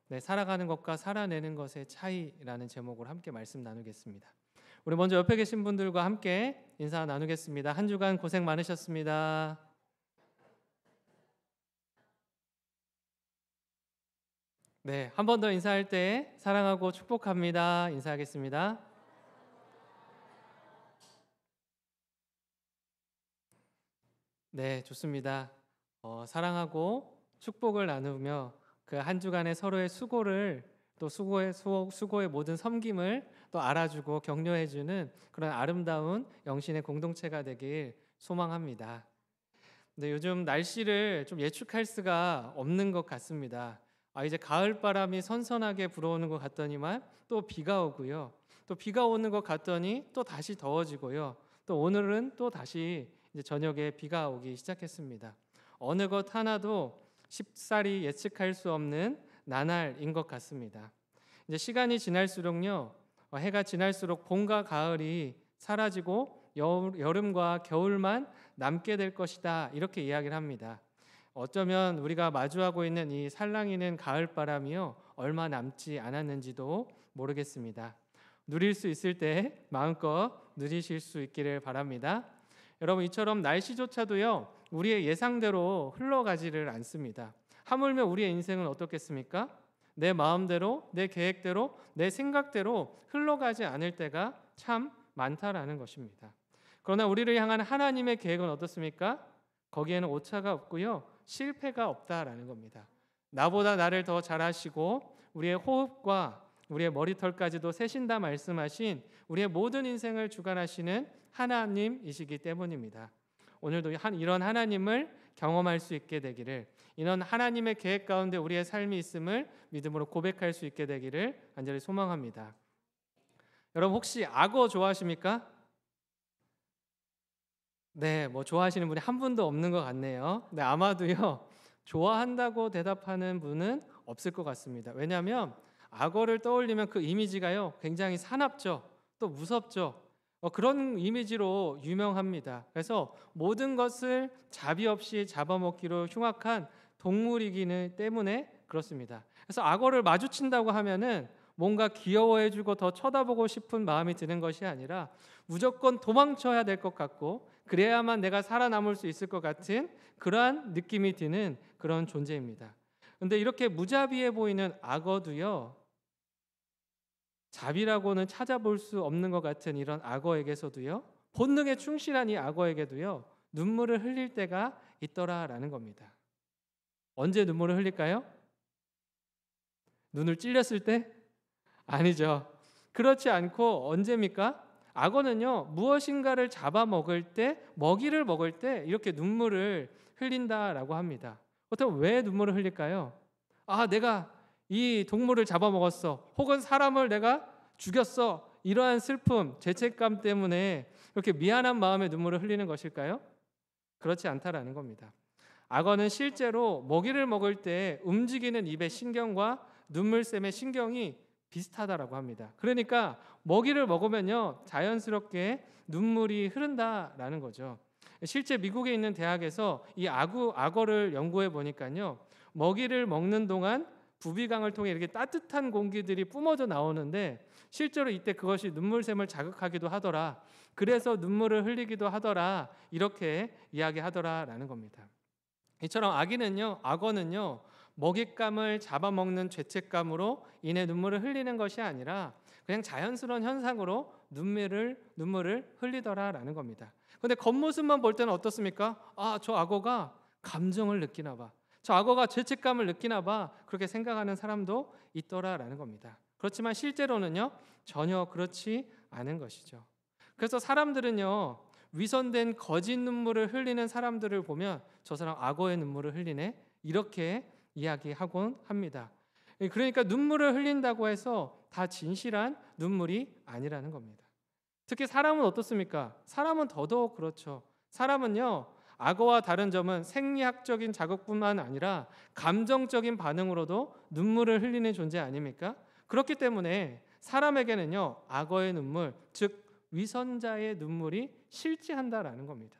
네, 살아가는 것과 살아내는 것의 차이라는 제목으로 함께 말씀 나누겠습니다. 우리 먼저 옆에 계신 분들과 함께 인사 나누겠습니다. 한 주간 고생 많으셨습니다. 네, 한 번 더 인사할 때 사랑하고 축복합니다. 인사하겠습니다. 네, 좋습니다. 사랑하고 축복을 나누며 그 한 주간의 서로의 수고를 또 수고의 모든 섬김을 또 알아주고 격려해주는 그런 아름다운 영신의 공동체가 되길 소망합니다. 근데 요즘 날씨를 좀 예측할 수가 없는 것 같습니다. 이제 가을 바람이 선선하게 불어오는 것 같더니만 또 비가 오고요. 또 비가 오는 것 같더니 또 다시 더워지고요. 또 오늘은 또 다시 이제 저녁에 비가 오기 시작했습니다. 어느 것 하나도 쉽사리 예측할 수 없는 나날인 것 같습니다. 이제 시간이 지날수록요, 해가 지날수록 봄과 가을이 사라지고 여름과 겨울만 남게 될 것이다, 이렇게 이야기를 합니다. 어쩌면 우리가 마주하고 있는 이 살랑이는 가을 바람이요, 얼마 남지 않았는지도 모르겠습니다. 누릴 수 있을 때 마음껏 누리실 수 있기를 바랍니다. 여러분, 이처럼 날씨조차도요, 우리의 예상대로 흘러가지를 않습니다. 하물며 우리의 인생은 어떻겠습니까? 내 마음대로, 내 계획대로, 내 생각대로 흘러가지 않을 때가 참 많다라는 것입니다. 그러나 우리를 향한 하나님의 계획은 어떻습니까? 거기에는 오차가 없고요, 실패가 없다라는 겁니다. 나보다 나를 더 잘하시고 우리의 호흡과 우리의 머리털까지도 세신다 말씀하신 우리의 모든 인생을 주관하시는 하나님이시기 때문입니다. 오늘도 이런 하나님을 경험할 수 있게 되기를, 이런 하나님의 계획 가운데 우리의 삶이 있음을 믿음으로 고백할 수 있게 되기를 간절히 소망합니다. 여러분, 혹시 악어 좋아하십니까? 네, 뭐 좋아하시는 분이 한 분도 없는 것 같네요. 네, 아마도요, 좋아한다고 대답하는 분은 없을 것 같습니다. 왜냐하면 악어를 떠올리면 그 이미지가요, 굉장히 사납죠. 또 무섭죠. 그런 이미지로 유명합니다. 그래서 모든 것을 자비 없이 잡아먹기로 흉악한 동물이기 때문에 그렇습니다. 그래서 악어를 마주친다고 하면은 뭔가 귀여워해주고 더 쳐다보고 싶은 마음이 드는 것이 아니라 무조건 도망쳐야 될 것 같고, 그래야만 내가 살아남을 수 있을 것 같은 그러한 느낌이 드는 그런 존재입니다. 그런데 이렇게 무자비해 보이는 악어도요, 자비라고는 찾아볼 수 없는 것 같은 이런 악어에게서도요, 본능에 충실한 이 악어에게도요, 눈물을 흘릴 때가 있더라라는 겁니다. 언제 눈물을 흘릴까요? 눈을 찔렸을 때? 아니죠. 그렇지 않고 언제입니까? 악어는요, 무엇인가를 잡아먹을 때, 먹이를 먹을 때 이렇게 눈물을 흘린다라고 합니다. 그렇다면 왜 눈물을 흘릴까요? 내가 이 동물을 잡아먹었어, 혹은 사람을 내가 죽였어, 이러한 슬픔, 죄책감 때문에 이렇게 미안한 마음에 눈물을 흘리는 것일까요? 그렇지 않다라는 겁니다. 악어는 실제로 먹이를 먹을 때 움직이는 입의 신경과 눈물샘의 신경이 비슷하다라고 합니다. 그러니까 먹이를 먹으면요, 자연스럽게 눈물이 흐른다라는 거죠. 실제 미국에 있는 대학에서 이 악어를 연구해 보니까요, 먹이를 먹는 동안 부비강을 통해 이렇게 따뜻한 공기들이 뿜어져 나오는데 실제로 이때 그것이 눈물샘을 자극하기도 하더라. 그래서 눈물을 흘리기도 하더라. 이렇게 이야기하더라라는 겁니다. 이처럼 악어는요, 먹잇감을 잡아먹는 죄책감으로 인해 눈물을 흘리는 것이 아니라 그냥 자연스러운 현상으로 눈물을 흘리더라라는 겁니다. 그런데 겉모습만 볼 때는 어떻습니까? 저 악어가 감정을 느끼나 봐, 저 악어가 죄책감을 느끼나 봐, 그렇게 생각하는 사람도 있더라라는 겁니다. 그렇지만 실제로는요, 전혀 그렇지 않은 것이죠. 그래서 사람들은요, 위선된 거짓 눈물을 흘리는 사람들을 보면 저 사람 악어의 눈물을 흘리네, 이렇게 이야기하곤 합니다. 그러니까 눈물을 흘린다고 해서 다 진실한 눈물이 아니라는 겁니다. 특히 사람은 어떻습니까? 사람은 더더욱 그렇죠. 사람은요, 악어와 다른 점은 생리학적인 자극뿐만 아니라 감정적인 반응으로도 눈물을 흘리는 존재 아닙니까? 그렇기 때문에 사람에게는요, 악어의 눈물, 즉 위선자의 눈물이 실제한다라는 겁니다.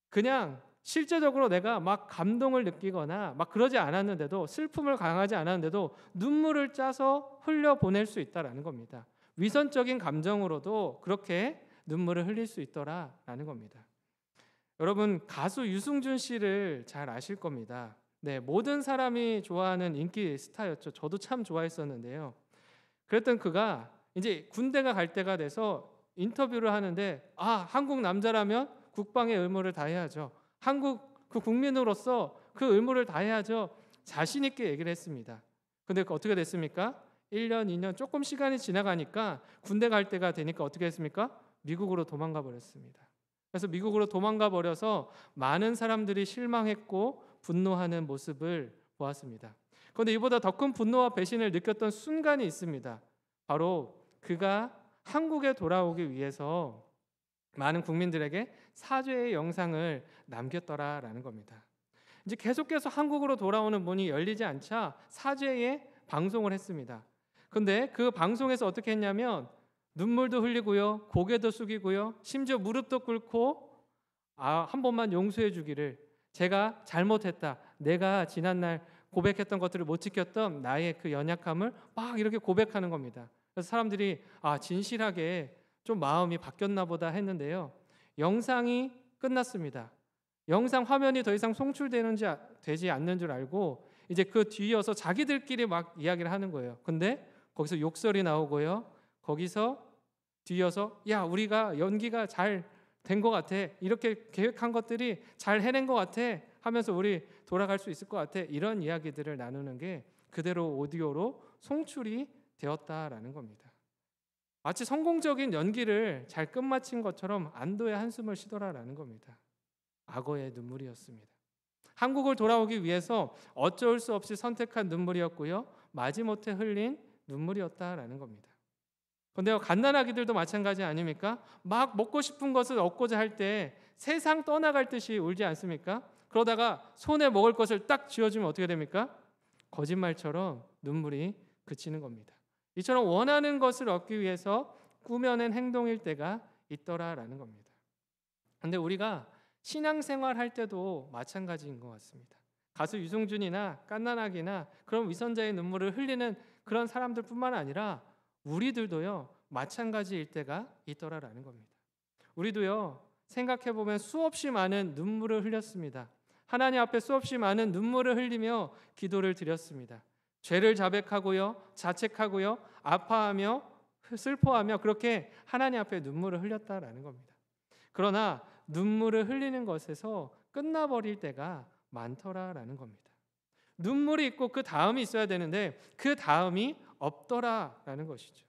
그냥 실제적으로 내가 막 감동을 느끼거나 막 그러지 않았는데도, 슬픔을 강하지 않았는데도 눈물을 짜서 흘려보낼 수 있다라는 겁니다. 위선적인 감정으로도 그렇게 눈물을 흘릴 수 있더라라는 겁니다. 여러분, 가수 유승준 씨를 잘 아실 겁니다. 네, 모든 사람이 좋아하는 인기 스타였죠. 저도 참 좋아했었는데요. 그랬던 그가 이제 군대가 갈 때가 돼서 인터뷰를 하는데, 한국 남자라면 국방의 의무를 다해야죠. 한국 그 국민으로서 그 의무를 다해야죠. 자신 있게 얘기를 했습니다. 근데 어떻게 됐습니까? 1년, 2년 조금 시간이 지나가니까 군대 갈 때가 되니까 어떻게 했습니까? 미국으로 도망가 버렸습니다. 그래서 미국으로 도망가 버려서 많은 사람들이 실망했고 분노하는 모습을 보았습니다. 그런데 이보다 더 큰 분노와 배신을 느꼈던 순간이 있습니다. 바로 그가 한국에 돌아오기 위해서 많은 국민들에게 사죄의 영상을 남겼더라라는 겁니다. 이제 계속해서 한국으로 돌아오는 문이 열리지 않자 사죄의 방송을 했습니다. 근데 그 방송에서 어떻게 했냐면 눈물도 흘리고요, 고개도 숙이고요, 심지어 무릎도 꿇고 한 번만 용서해 주기를, 제가 잘못했다, 내가 지난날 고백했던 것들을 못 지켰던 나의 그 연약함을 막 이렇게 고백하는 겁니다. 그래서 사람들이 진실하게 좀 마음이 바뀌었나 보다 했는데요. 영상이 끝났습니다. 영상 화면이 더 이상 되지 않는 줄 알고 이제 그 뒤이어서 자기들끼리 막 이야기를 하는 거예요. 근데 거기서 욕설이 나오고요. 거기서 뒤이어서 우리가 연기가 잘 된 것 같아, 이렇게 계획한 것들이 잘 해낸 것 같아 하면서 우리 돌아갈 수 있을 것 같아, 이런 이야기들을 나누는 게 그대로 오디오로 송출이 되었다라는 겁니다. 마치 성공적인 연기를 잘 끝마친 것처럼 안도의 한숨을 쉬더라라는 겁니다. 악어의 눈물이었습니다. 한국을 돌아오기 위해서 어쩔 수 없이 선택한 눈물이었고요, 마지못해 흘린 눈물이었다라는 겁니다. 그런데 갓난아기들도 마찬가지 아닙니까? 막 먹고 싶은 것을 얻고자 할 때 세상 떠나갈 듯이 울지 않습니까? 그러다가 손에 먹을 것을 딱 쥐어주면 어떻게 됩니까? 거짓말처럼 눈물이 그치는 겁니다. 이처럼 원하는 것을 얻기 위해서 꾸며낸 행동일 때가 있더라라는 겁니다. 그런데 우리가 신앙생활 할 때도 마찬가지인 것 같습니다. 가수 유승준이나 갓난아기나 그런 위선자의 눈물을 흘리는 그런 사람들뿐만 아니라 우리들도요, 마찬가지일 때가 있더라라는 겁니다. 우리도요, 생각해보면 수없이 많은 눈물을 흘렸습니다. 하나님 앞에 수없이 많은 눈물을 흘리며 기도를 드렸습니다. 죄를 자백하고요, 자책하고요, 아파하며 슬퍼하며 그렇게 하나님 앞에 눈물을 흘렸다라는 겁니다. 그러나 눈물을 흘리는 것에서 끝나버릴 때가 많더라라는 겁니다. 눈물이 있고 그 다음이 있어야 되는데 그 다음이 없더라라는 것이죠.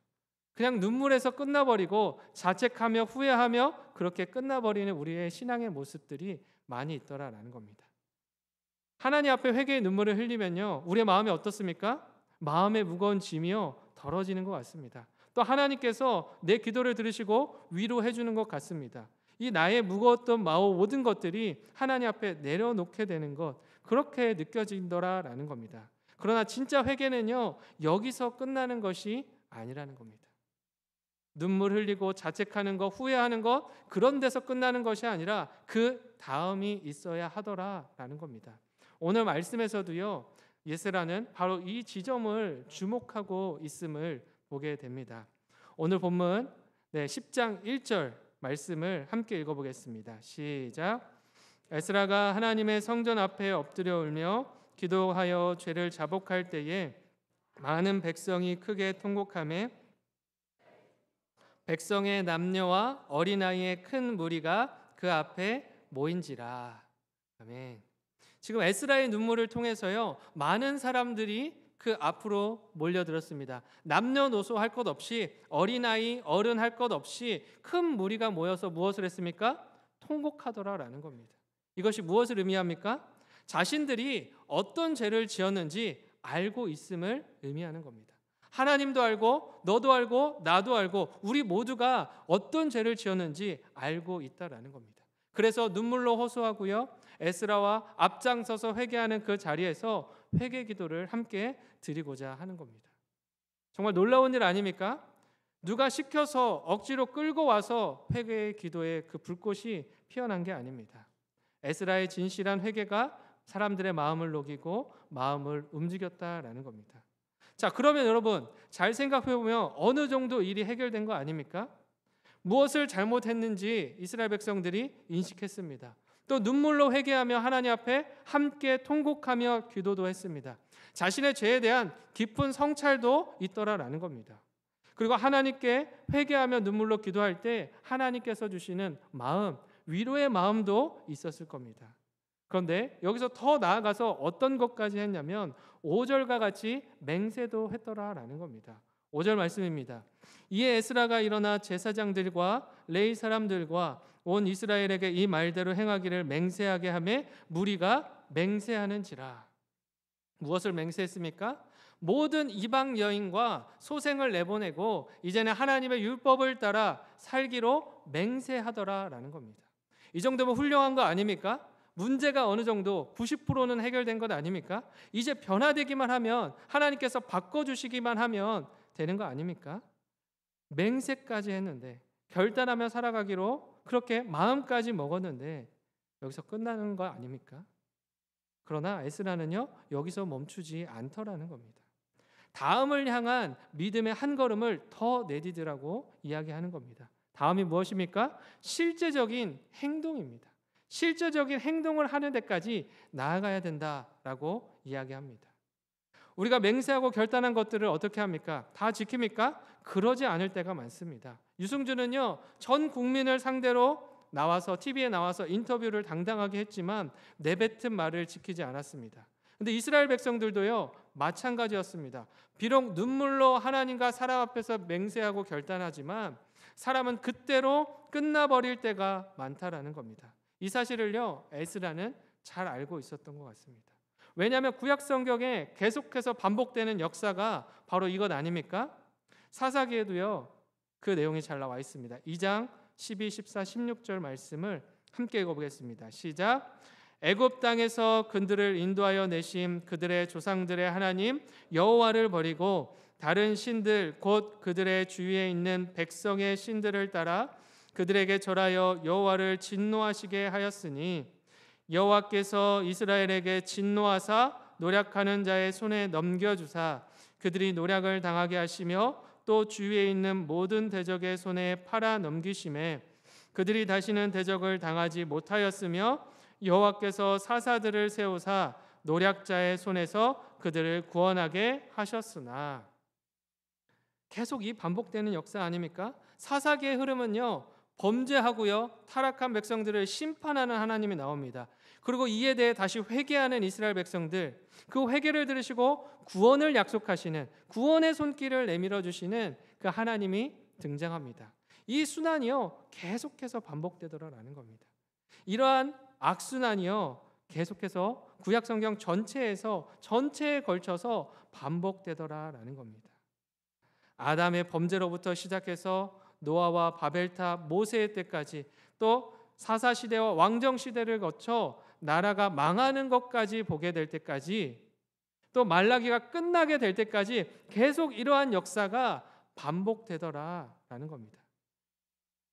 그냥 눈물에서 끝나버리고 자책하며 후회하며 그렇게 끝나버리는 우리의 신앙의 모습들이 많이 있더라라는 겁니다. 하나님 앞에 회개의 눈물을 흘리면요, 우리의 마음이 어떻습니까? 마음의 무거운 짐이요 덜어지는 것 같습니다. 또 하나님께서 내 기도를 들으시고 위로해 주는 것 같습니다. 이 나의 무거웠던 모든 것들이 하나님 앞에 내려놓게 되는 것, 그렇게 느껴진더라라는 겁니다. 그러나 진짜 회개는요, 여기서 끝나는 것이 아니라는 겁니다. 눈물 흘리고 자책하는 것, 후회하는 것, 그런 데서 끝나는 것이 아니라 그 다음이 있어야 하더라라는 겁니다. 오늘 말씀에서도요, 예스라는 바로 이 지점을 주목하고 있음을 보게 됩니다. 오늘 본문 10장 1절 말씀을 함께 읽어보겠습니다. 시작. 에스라가 하나님의 성전 앞에 엎드려 울며 기도하여 죄를 자복할 때에 많은 백성이 크게 통곡하며 백성의 남녀와 어린아이의 큰 무리가 그 앞에 모인지라. 아멘. 지금 에스라의 눈물을 통해서요, 많은 사람들이 그 앞으로 몰려들었습니다. 남녀노소 할 것 없이, 어린아이, 어른 할 것 없이 큰 무리가 모여서 무엇을 했습니까? 통곡하더라라는 겁니다. 이것이 무엇을 의미합니까? 자신들이 어떤 죄를 지었는지 알고 있음을 의미하는 겁니다. 하나님도 알고 너도 알고 나도 알고 우리 모두가 어떤 죄를 지었는지 알고 있다라는 겁니다. 그래서 눈물로 호소하고요, 에스라와 앞장서서 회개하는 그 자리에서 회개 기도를 함께 드리고자 하는 겁니다. 정말 놀라운 일 아닙니까? 누가 시켜서 억지로 끌고 와서 회개의 기도에 그 불꽃이 피어난 게 아닙니다. 에스라의 진실한 회개가 사람들의 마음을 녹이고 마음을 움직였다라는 겁니다. 자, 그러면 여러분 잘 생각해 보면 어느 정도 일이 해결된 거 아닙니까? 무엇을 잘못했는지 이스라엘 백성들이 인식했습니다. 또 눈물로 회개하며 하나님 앞에 함께 통곡하며 기도도 했습니다. 자신의 죄에 대한 깊은 성찰도 있더라라는 겁니다. 그리고 하나님께 회개하며 눈물로 기도할 때 하나님께서 주시는 마음, 위로의 마음도 있었을 겁니다. 그런데 여기서 더 나아가서 어떤 것까지 했냐면 5절과 같이 맹세도 했더라라는 겁니다. 5절 말씀입니다. 이에 에스라가 일어나 제사장들과 레위 사람들과 온 이스라엘에게 이 말대로 행하기를 맹세하게 하며 무리가 맹세하는지라. 무엇을 맹세했습니까? 모든 이방 여인과 소생을 내보내고 이제는 하나님의 율법을 따라 살기로 맹세하더라라는 겁니다. 이 정도면 훌륭한 거 아닙니까? 문제가 어느 정도 90%는 해결된 것 아닙니까? 이제 변화되기만 하면 하나님께서 바꿔주시기만 하면 되는 거 아닙니까? 맹세까지 했는데 결단하며 살아가기로 그렇게 마음까지 먹었는데 여기서 끝나는 거 아닙니까? 그러나 에스라는요 여기서 멈추지 않더라는 겁니다. 다음을 향한 믿음의 한 걸음을 더 내디디라고 이야기하는 겁니다. 다음이 무엇입니까? 실제적인 행동입니다. 실제적인 행동을 하는 데까지 나아가야 된다라고 이야기합니다. 우리가 맹세하고 결단한 것들을 어떻게 합니까? 다 지킵니까? 그러지 않을 때가 많습니다. 유승준은요 전 국민을 상대로 나와서 TV에 나와서 인터뷰를 당당하게 했지만 내뱉은 말을 지키지 않았습니다. 근데 이스라엘 백성들도요 마찬가지였습니다. 비록 눈물로 하나님과 사람 앞에서 맹세하고 결단하지만 사람은 그때로 끝나버릴 때가 많다라는 겁니다. 이 사실을요 에스라는 잘 알고 있었던 것 같습니다. 왜냐하면 구약 성경에 계속해서 반복되는 역사가 바로 이것 아닙니까? 사사기에도요 그 내용이 잘 나와 있습니다. 2장 12, 14, 16절 말씀을 함께 읽어보겠습니다. 시작. 애굽 땅에서 그들을 인도하여 내심 그들의 조상들의 하나님 여호와를 버리고 다른 신들 곧 그들의 주위에 있는 백성의 신들을 따라 그들에게 절하여 여호와를 진노하시게 하였으니 여호와께서 이스라엘에게 진노하사 노략하는 자의 손에 넘겨주사 그들이 노략을 당하게 하시며 또 주위에 있는 모든 대적의 손에 팔아 넘기심에 그들이 다시는 대적을 당하지 못하였으며 여호와께서 사사들을 세우사 노략자의 손에서 그들을 구원하게 하셨으나. 계속 이 반복되는 역사 아닙니까? 사사기의 흐름은요 범죄하고요 타락한 백성들을 심판하는 하나님이 나옵니다. 그리고 이에 대해 다시 회개하는 이스라엘 백성들, 그 회개를 들으시고 구원을 약속하시는, 구원의 손길을 내밀어 주시는 그 하나님이 등장합니다. 이 순환이요 계속해서 반복되더라라는 겁니다. 이러한 악순환이요 계속해서 구약 성경 전체에 걸쳐서 반복되더라라는 겁니다. 아담의 범죄로부터 시작해서 노아와 바벨탑, 모세의 때까지 또 사사시대와 왕정시대를 거쳐 나라가 망하는 것까지 보게 될 때까지 또 말라기가 끝나게 될 때까지 계속 이러한 역사가 반복되더라라는 겁니다.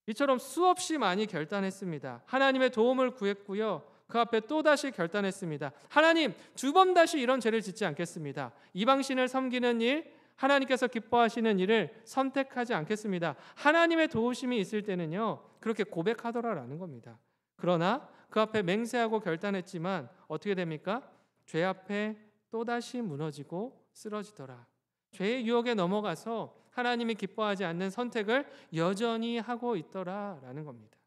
이처럼 수없이 많이 결단했습니다. 하나님의 도움을 구했고요. 그 앞에 또다시 결단했습니다. 하나님, 두 번 다시 이런 죄를 짓지 않겠습니다. 이방신을 섬기는 일, 하나님께서 기뻐하시는 일을 선택하지 않겠습니다. 하나님의 도우심이 있을 때는요 그렇게 고백하더라라는 겁니다. 그러나 그 앞에 맹세하고 결단했지만 어떻게 됩니까? 죄 앞에 또다시 무너지고 쓰러지더라. 죄의 유혹에 넘어가서 하나님이 기뻐하지 않는 선택을 여전히 하고 있더라라는 겁니다.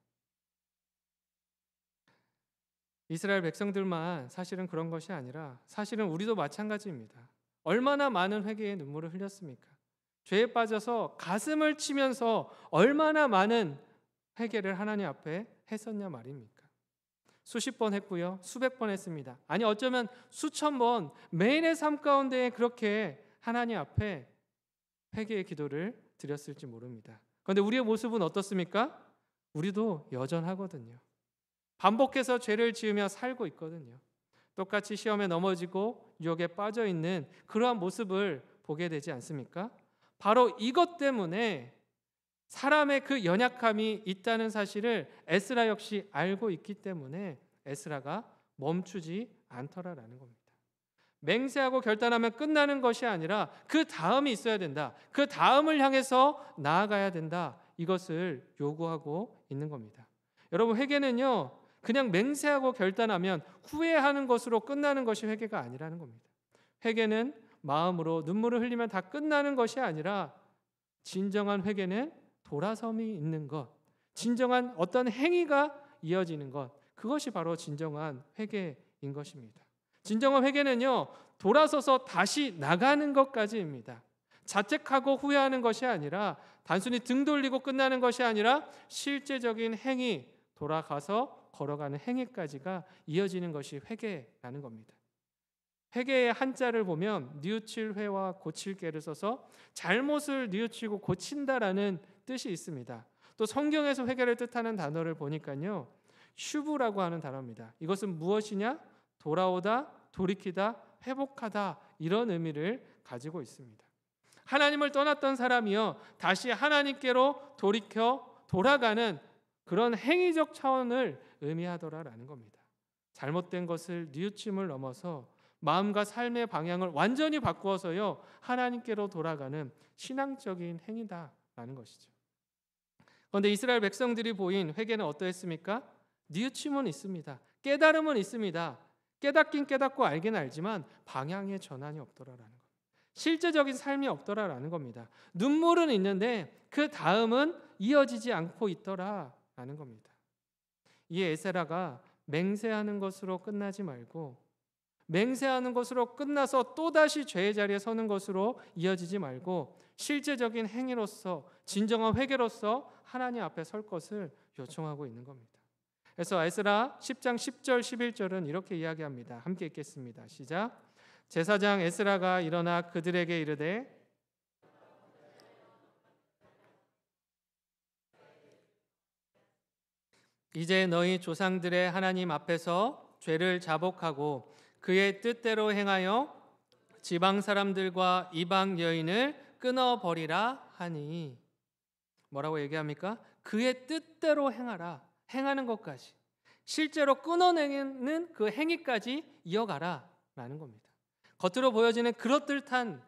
이스라엘 백성들만 사실은 그런 것이 아니라 사실은 우리도 마찬가지입니다. 얼마나 많은 회개의 눈물을 흘렸습니까? 죄에 빠져서 가슴을 치면서 얼마나 많은 회개를 하나님 앞에 했었냐 말입니까? 수십 번 했고요. 수백 번 했습니다. 아니 어쩌면 수천 번 매일의 삶 가운데 그렇게 하나님 앞에 회개의 기도를 드렸을지 모릅니다. 그런데 우리의 모습은 어떻습니까? 우리도 여전하거든요. 반복해서 죄를 지으며 살고 있거든요. 똑같이 시험에 넘어지고 유혹에 빠져 있는 그러한 모습을 보게 되지 않습니까? 바로 이것 때문에 사람의 그 연약함이 있다는 사실을 에스라 역시 알고 있기 때문에 에스라가 멈추지 않더라라는 겁니다. 맹세하고 결단하면 끝나는 것이 아니라 그 다음이 있어야 된다. 그 다음을 향해서 나아가야 된다. 이것을 요구하고 있는 겁니다. 여러분, 회개는요, 그냥 맹세하고 결단하면 후회하는 것으로 끝나는 것이 회개가 아니라는 겁니다. 회개는 마음으로 눈물을 흘리면 다 끝나는 것이 아니라 진정한 회개는 돌아섬이 있는 것, 진정한 어떤 행위가 이어지는 것, 그것이 바로 진정한 회개인 것입니다. 진정한 회개는요, 돌아서서 다시 나가는 것까지입니다. 자책하고 후회하는 것이 아니라, 단순히 등 돌리고 끝나는 것이 아니라 실제적인 행위, 돌아가서 걸어가는 행위까지가 이어지는 것이 회개라는 겁니다. 회개의 한자를 보면 뉘우칠 회와 고칠 개를 써서 잘못을 뉘우치고 고친다라는 뜻이 있습니다. 또 성경에서 회개를 뜻하는 단어를 보니까요, 슈브라고 하는 단어입니다. 이것은 무엇이냐? 돌아오다, 돌이키다, 회복하다, 이런 의미를 가지고 있습니다. 하나님을 떠났던 사람이요, 다시 하나님께로 돌이켜 돌아가는 그런 행위적 차원을 의미하더라라는 겁니다. 잘못된 것을 뉘우침을 넘어서 마음과 삶의 방향을 완전히 바꾸어서요, 하나님께로 돌아가는 신앙적인 행위다라는 것이죠. 그런데 이스라엘 백성들이 보인 회개는 어떠했습니까? 뉘우침은 있습니다. 깨달음은 있습니다. 깨닫긴 깨닫고 알긴 알지만 방향의 전환이 없더라라는 겁니다. 실제적인 삶이 없더라라는 겁니다. 눈물은 있는데 그 다음은 이어지지 않고 있더라라는 겁니다. 이 에스라가 맹세하는 것으로 끝나지 말고, 맹세하는 것으로 끝나서 또다시 죄의 자리에 서는 것으로 이어지지 말고 실제적인 행위로서, 진정한 회개로서 하나님 앞에 설 것을 요청하고 있는 겁니다. 그래서 에스라 10장 10절 11절은 이렇게 이야기합니다. 함께 읽겠습니다. 시작. 제사장 에스라가 일어나 그들에게 이르되 이제 너희 조상들의 하나님 앞에서 죄를 자복하고 그의 뜻대로 행하여 지방 사람들과 이방 여인을 끊어버리라 하니, 뭐라고 얘기합니까? 그의 뜻대로 행하라. 행하는 것까지, 실제로 끊어내는 그 행위까지 이어가라 라는 겁니다. 겉으로 보여지는 그럴듯한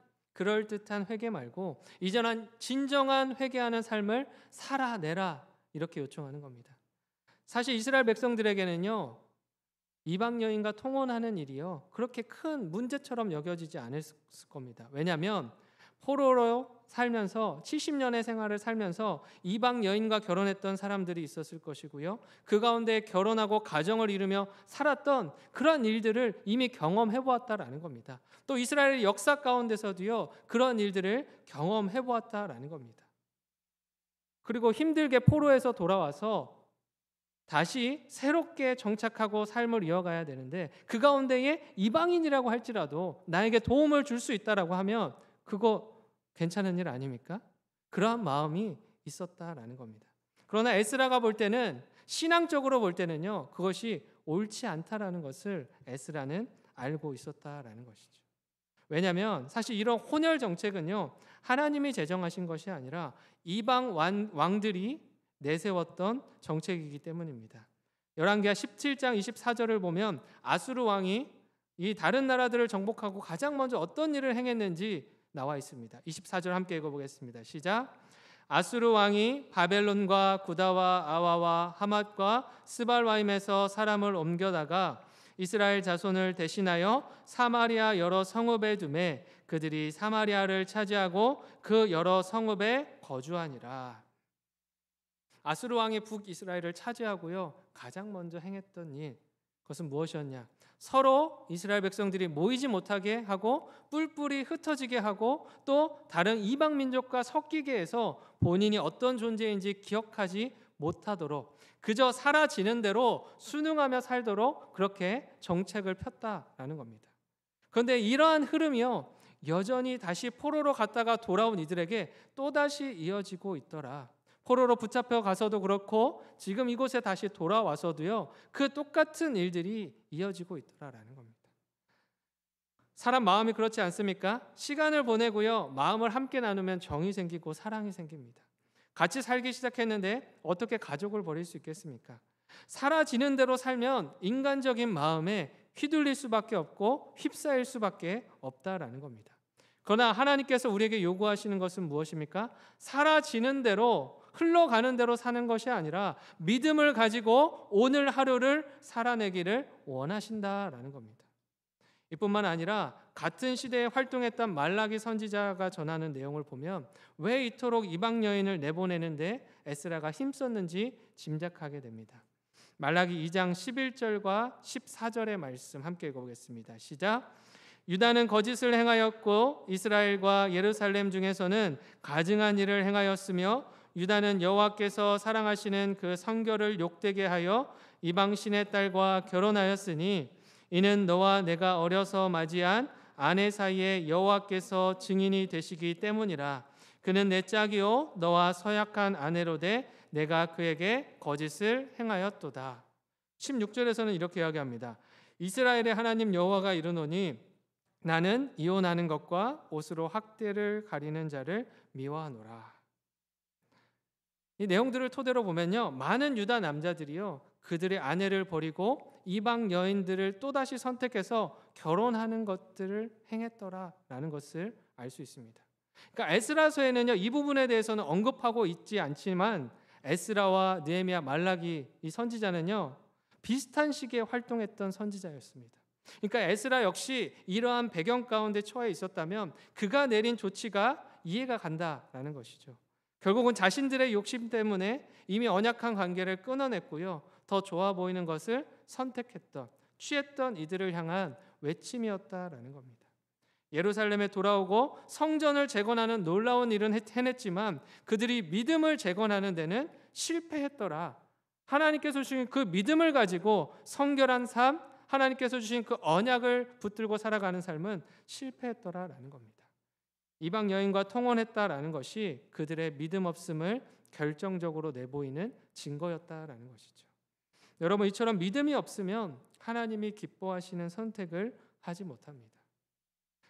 회개 말고 이전한 진정한 회개하는 삶을 살아내라, 이렇게 요청하는 겁니다. 사실 이스라엘 백성들에게는요, 이방 여인과 통혼하는 일이요, 그렇게 큰 문제처럼 여겨지지 않았을 겁니다. 왜냐하면 포로로 살면서 70년의 생활을 살면서 이방 여인과 결혼했던 사람들이 있었을 것이고요, 그 가운데 결혼하고 가정을 이루며 살았던 그런 일들을 이미 경험해 보았다라는 겁니다. 또 이스라엘의 역사 가운데서도요, 그런 일들을 경험해 보았다라는 겁니다. 그리고 힘들게 포로에서 돌아와서 다시 새롭게 정착하고 삶을 이어가야 되는데, 그 가운데에 이방인이라고 할지라도 나에게 도움을 줄 수 있다라고 하면 그거 괜찮은 일 아닙니까? 그러한 마음이 있었다라는 겁니다. 그러나 에스라가 볼 때는, 신앙적으로 볼 때는요, 그것이 옳지 않다라는 것을 에스라는 알고 있었다라는 것이죠. 왜냐하면 사실 이런 혼혈 정책은요, 하나님이 제정하신 것이 아니라 이방 왕들이 내세웠던 정책이기 때문입니다. 열왕기하 17장 24절을 보면 아수르 왕이 이 다른 나라들을 정복하고 가장 먼저 어떤 일을 행했는지 나와 있습니다. 24절 함께 읽어보겠습니다. 시작. 아수르 왕이 바벨론과 구다와 아와와 하맛과 스발와임에서 사람을 옮겨다가 이스라엘 자손을 대신하여 사마리아 여러 성읍에 두매 그들이 사마리아를 차지하고 그 여러 성읍에 거주하니라. 아수르 왕이 북이스라엘을 차지하고요, 가장 먼저 행했던 일, 그것은 무엇이었냐? 서로 이스라엘 백성들이 모이지 못하게 하고 뿔뿔이 흩어지게 하고 또 다른 이방 민족과 섞이게 해서 본인이 어떤 존재인지 기억하지 못하도록, 그저 사라지는 대로 순응하며 살도록 그렇게 정책을 폈다라는 겁니다. 그런데 이러한 흐름이요, 여전히 다시 포로로 갔다가 돌아온 이들에게 또다시 이어지고 있더라. 포로로 붙잡혀 가서도 그렇고 지금 이곳에 다시 돌아와서도요, 그 똑같은 일들이 이어지고 있더라라는 겁니다. 사람 마음이 그렇지 않습니까? 시간을 보내고요, 마음을 함께 나누면 정이 생기고 사랑이 생깁니다. 같이 살기 시작했는데 어떻게 가족을 버릴 수 있겠습니까? 사라지는 대로 살면 인간적인 마음에 휘둘릴 수밖에 없고 휩싸일 수밖에 없다라는 겁니다. 그러나 하나님께서 우리에게 요구하시는 것은 무엇입니까? 사라지는 대로, 흘러가는 대로 사는 것이 아니라 믿음을 가지고 오늘 하루를 살아내기를 원하신다라는 겁니다. 이뿐만 아니라 같은 시대에 활동했던 말라기 선지자가 전하는 내용을 보면 왜 이토록 이방 여인을 내보내는데 에스라가 힘썼는지 짐작하게 됩니다. 말라기 2장 11절과 14절의 말씀 함께 읽어보겠습니다. 시작. 유다는 거짓을 행하였고 이스라엘과 예루살렘 중에서는 가증한 일을 행하였으며 유다는 여호와께서 사랑하시는 그 성결을 욕되게 하여 이방 신의 딸과 결혼하였으니 이는 너와 내가 어려서 맞이한 아내 사이에 여호와께서 증인이 되시기 때문이라. 그는 내 짝이요 너와 서약한 아내로 돼 내가 그에게 거짓을 행하였도다. 16절에서는 이렇게 이야기합니다. 이스라엘의 하나님 여호와가 이르노니 나는 이혼하는 것과 옷으로 학대를 가리는 자를 미워하노라. 이 내용들을 토대로 보면요, 많은 유다 남자들이요 그들의 아내를 버리고 이방 여인들을 또다시 선택해서 결혼하는 것들을 행했더라라는 것을 알 수 있습니다. 그러니까 에스라서에는요 이 부분에 대해서는 언급하고 있지 않지만 에스라와 느헤미야, 말라기 이 선지자는요 비슷한 시기에 활동했던 선지자였습니다. 그러니까 에스라 역시 이러한 배경 가운데 처해 있었다면 그가 내린 조치가 이해가 간다라는 것이죠. 결국은 자신들의 욕심 때문에 이미 언약한 관계를 끊어냈고요. 더 좋아 보이는 것을 선택했던, 취했던 이들을 향한 외침이었다라는 겁니다. 예루살렘에 돌아오고 성전을 재건하는 놀라운 일은 해냈지만 그들이 믿음을 재건하는 데는 실패했더라. 하나님께서 주신 그 믿음을 가지고 성결한 삶, 하나님께서 주신 그 언약을 붙들고 살아가는 삶은 실패했더라라는 겁니다. 이방 여인과 통혼했다라는 것이 그들의 믿음 없음을 결정적으로 내보이는 증거였다라는 것이죠. 여러분, 이처럼 믿음이 없으면 하나님이 기뻐하시는 선택을 하지 못합니다.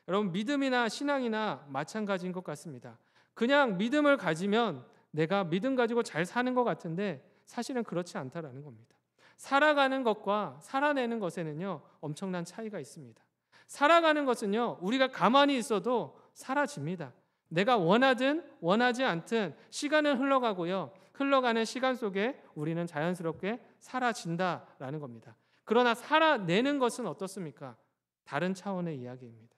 여러분, 믿음이나 신앙이나 마찬가지인 것 같습니다. 그냥 믿음을 가지면 내가 믿음 가지고 잘 사는 것 같은데 사실은 그렇지 않다라는 겁니다. 살아가는 것과 살아내는 것에는요 엄청난 차이가 있습니다. 살아가는 것은요 우리가 가만히 있어도 사라집니다. 내가 원하든 원하지 않든 시간은 흘러가고요. 흘러가는 시간 속에 우리는 자연스럽게 사라진다라는 겁니다. 그러나 살아내는 것은 어떻습니까? 다른 차원의 이야기입니다.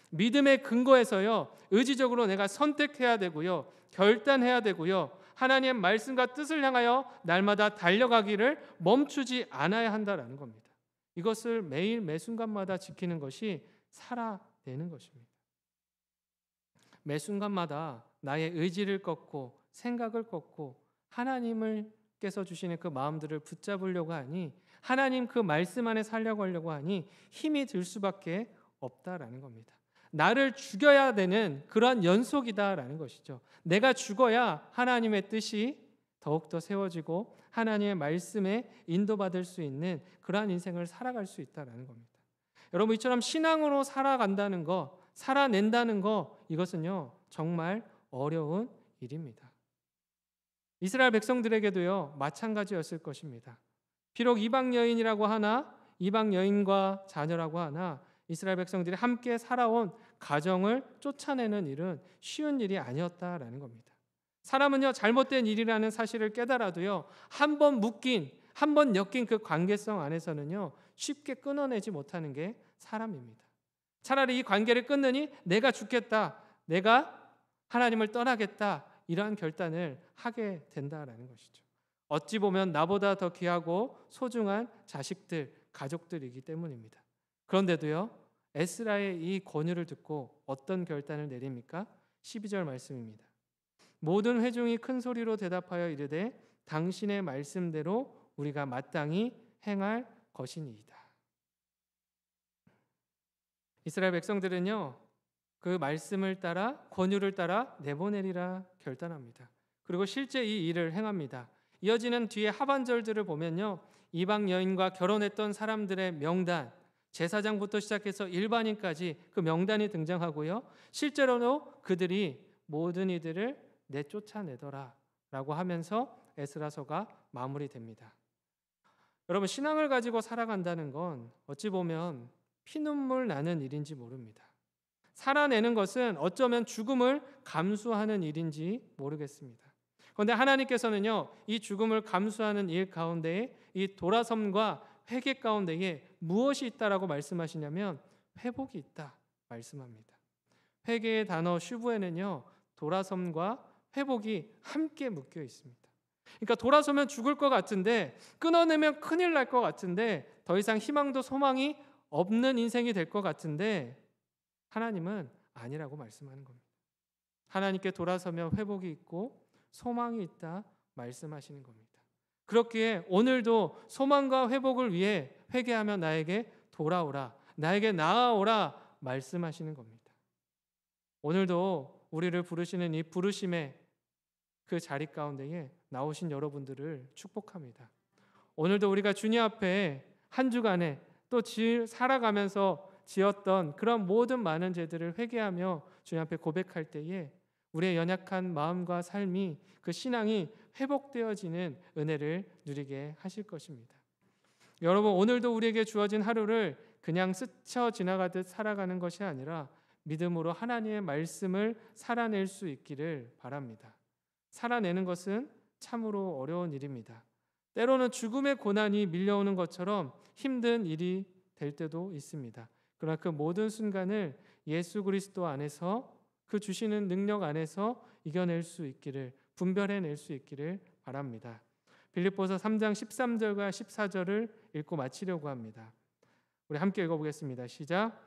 믿음의 근거에서요 의지적으로 내가 선택해야 되고요. 결단해야 되고요. 하나님의 말씀과 뜻을 향하여 날마다 달려가기를 멈추지 않아야 한다라는 겁니다. 이것을 매일 매 순간마다 지키는 것이 살아내는 것입니다. 매 순간마다 나의 의지를 꺾고 생각을 꺾고 하나님께서 주시는 그 마음들을 붙잡으려고 하니 하나님 그 말씀 안에 살려고 하려고 하니 힘이 들 수밖에 없다라는 겁니다. 나를 죽여야 되는 그러한 연속이다라는 것이죠. 내가 죽어야 하나님의 뜻이 더욱더 세워지고 하나님의 말씀에 인도받을 수 있는 그러한 인생을 살아갈 수 있다라는 겁니다. 여러분, 이처럼 신앙으로 살아간다는 거, 살아낸다는 거, 이것은요 정말 어려운 일입니다. 이스라엘 백성들에게도요 마찬가지였을 것입니다. 비록 이방 여인이라고 하나, 이방 여인과 자녀라고 하나 이스라엘 백성들이 함께 살아온 가정을 쫓아내는 일은 쉬운 일이 아니었다라는 겁니다. 사람은요 잘못된 일이라는 사실을 깨달아도요 한 번 묶인, 한 번 엮인 그 관계성 안에서는요 쉽게 끊어내지 못하는 게 사람입니다. 차라리 이 관계를 끊느니 내가 죽겠다, 내가 하나님을 떠나겠다, 이러한 결단을 하게 된다라는 것이죠. 어찌 보면 나보다 더 귀하고 소중한 자식들, 가족들이기 때문입니다. 그런데도요 에스라의 이 권유를 듣고 어떤 결단을 내립니까? 12절 말씀입니다. 모든 회중이 큰 소리로 대답하여 이르되 당신의 말씀대로 우리가 마땅히 행할 것이니이다. 이스라엘 백성들은요 그 말씀을 따라, 권유를 따라 내보내리라 결단합니다. 그리고 실제 이 일을 행합니다. 이어지는 뒤에 하반절들을 보면요 이방 여인과 결혼했던 사람들의 명단, 제사장부터 시작해서 일반인까지 그 명단이 등장하고요. 실제로는 그들이 모든 이들을 내쫓아내더라 라고 하면서 에스라서가 마무리됩니다. 여러분, 신앙을 가지고 살아간다는 건 어찌 보면 피눈물 나는 일인지 모릅니다. 살아내는 것은 어쩌면 죽음을 감수하는 일인지 모르겠습니다. 그런데 하나님께서는요, 이 죽음을 감수하는 일 가운데에 이 돌아섬과 회개 가운데에 무엇이 있다라고 말씀하시냐면 회복이 있다 말씀합니다. 회개의 단어 슈브에는요, 돌아섬과 회복이 함께 묶여 있습니다. 그러니까 돌아서면 죽을 것 같은데, 끊어내면 큰일 날 것 같은데, 더 이상 희망도 소망이 없는 인생이 될 것 같은데 하나님은 아니라고 말씀하는 겁니다. 하나님께 돌아서면 회복이 있고 소망이 있다 말씀하시는 겁니다. 그렇기에 오늘도 소망과 회복을 위해 회개하며 나에게 돌아오라, 나에게 나아오라 말씀하시는 겁니다. 오늘도 우리를 부르시는 이 부르심의 그 자리 가운데에 나오신 여러분들을 축복합니다. 오늘도 우리가 주님 앞에 한 주간에 또 살아가면서 지었던 그런 모든 많은 죄들을 회개하며 주님 앞에 고백할 때에 우리의 연약한 마음과 삶이, 그 신앙이 회복되어지는 은혜를 누리게 하실 것입니다. 여러분, 오늘도 우리에게 주어진 하루를 그냥 스쳐 지나가듯 살아가는 것이 아니라 믿음으로 하나님의 말씀을 살아낼 수 있기를 바랍니다. 살아내는 것은 참으로 어려운 일입니다. 때로는 죽음의 고난이 밀려오는 것처럼 힘든 일이 될 때도 있습니다. 그러나 그 모든 순간을 예수 그리스도 안에서, 그 주시는 능력 안에서 이겨낼 수 있기를, 분별해낼 수 있기를 바랍니다. 빌립보서 3장 13절과 14절을 읽고 마치려고 합니다. 우리 함께 읽어보겠습니다. 시작.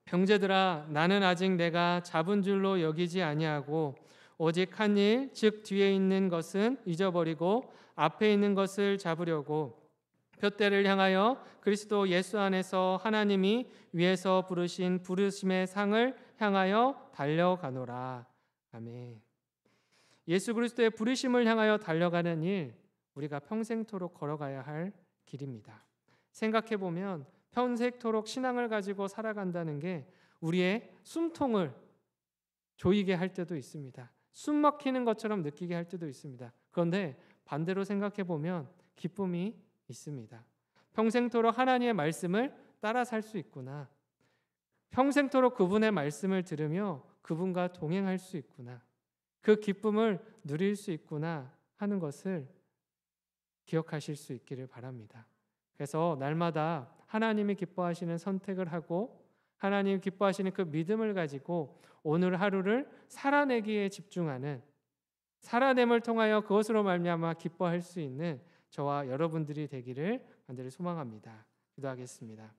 형제들아, 나는 아직 내가 잡은 줄로 여기지 아니하고 오직 한 일, 즉 뒤에 있는 것은 잊어버리고 앞에 있는 것을 잡으려고 표대를 향하여 그리스도 예수 안에서 하나님이 위에서 부르신 부르심의 상을 향하여 달려가노라. 아멘. 예수 그리스도의 부르심을 향하여 달려가는 일, 우리가 평생토록 걸어가야 할 길입니다. 생각해 보면 평생토록 신앙을 가지고 살아간다는 게 우리의 숨통을 조이게 할 때도 있습니다. 숨 막히는 것처럼 느끼게 할 때도 있습니다. 그런데 반대로 생각해 보면 기쁨이 있습니다. 평생토록 하나님의 말씀을 따라 살 수 있구나. 평생토록 그분의 말씀을 들으며 그분과 동행할 수 있구나. 그 기쁨을 누릴 수 있구나 하는 것을 기억하실 수 있기를 바랍니다. 그래서 날마다 하나님이 기뻐하시는 선택을 하고 하나님 기뻐하시는 그 믿음을 가지고 오늘 하루를 살아내기에 집중하는, 살아냄을 통하여 그것으로 말미암아 기뻐할 수 있는 저와 여러분들이 되기를 간절히 소망합니다. 기도하겠습니다.